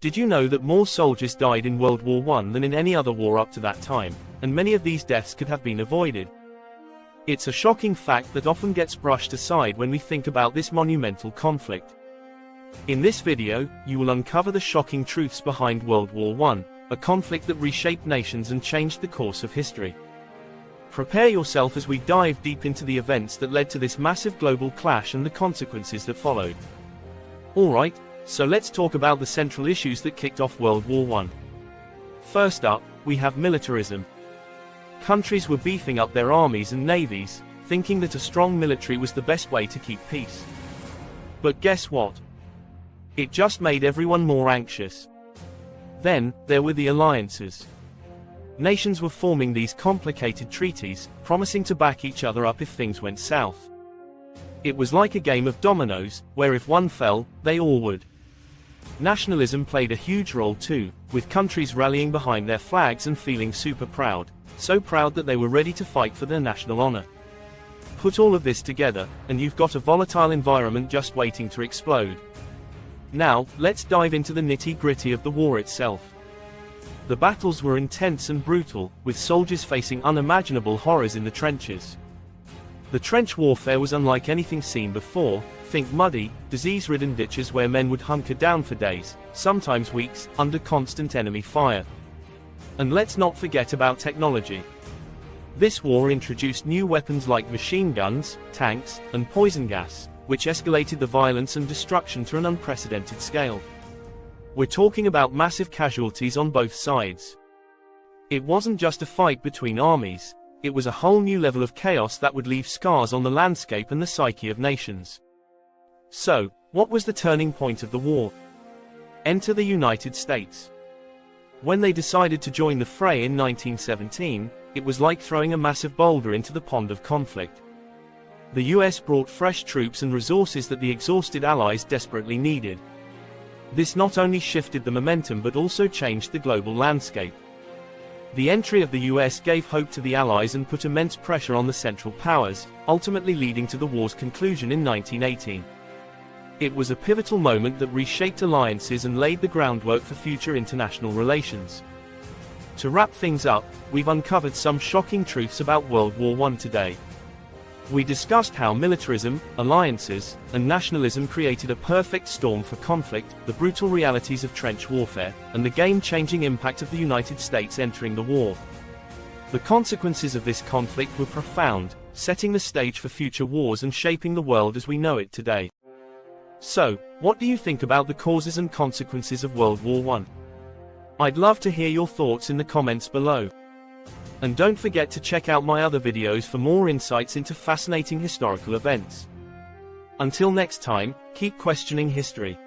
Did you know that more soldiers died in World War I than in any other war up to that time, and many of these deaths could have been avoided? It's a shocking fact that often gets brushed aside when we think about this monumental conflict. In this video, you will uncover the shocking truths behind World War I, a conflict that reshaped nations and changed the course of history. Prepare yourself as we dive deep into the events that led to this massive global clash and the consequences that followed. Alright, so let's talk about the central issues that kicked off World War I. First up, we have militarism. Countries were beefing up their armies and navies, thinking that a strong military was the best way to keep peace. But guess what? It just made everyone more anxious. Then, there were the alliances. Nations were forming these complicated treaties, promising to back each other up if things went south. It was like a game of dominoes, where if one fell, they all would. Nationalism played a huge role too, with countries rallying behind their flags and feeling super proud, so proud that they were ready to fight for their national honor. Put all of this together, and you've got a volatile environment just waiting to explode. Now, let's dive into the nitty-gritty of the war itself. The battles were intense and brutal, with soldiers facing unimaginable horrors in the trenches. The trench warfare was unlike anything seen before. Think muddy, disease-ridden ditches where men would hunker down for days, sometimes weeks, under constant enemy fire. And let's not forget about technology. This war introduced new weapons like machine guns, tanks, and poison gas, which escalated the violence and destruction to an unprecedented scale. We're talking about massive casualties on both sides. It wasn't just a fight between armies, it was a whole new level of chaos that would leave scars on the landscape and the psyche of nations. So, what was the turning point of the war? Enter the United States. When they decided to join the fray in 1917, it was like throwing a massive boulder into the pond of conflict. The US brought fresh troops and resources that the exhausted Allies desperately needed. This not only shifted the momentum but also changed the global landscape. The entry of the US gave hope to the Allies and put immense pressure on the Central Powers, ultimately leading to the war's conclusion in 1918. It was a pivotal moment that reshaped alliances and laid the groundwork for future international relations. To wrap things up, we've uncovered some shocking truths about World War I today. We discussed how militarism, alliances, and nationalism created a perfect storm for conflict, the brutal realities of trench warfare, and the game-changing impact of the United States entering the war. The consequences of this conflict were profound, setting the stage for future wars and shaping the world as we know it today. So, what do you think about the causes and consequences of World War I? I'd love to hear your thoughts in the comments below. And don't forget to check out my other videos for more insights into fascinating historical events. Until next time, keep questioning history.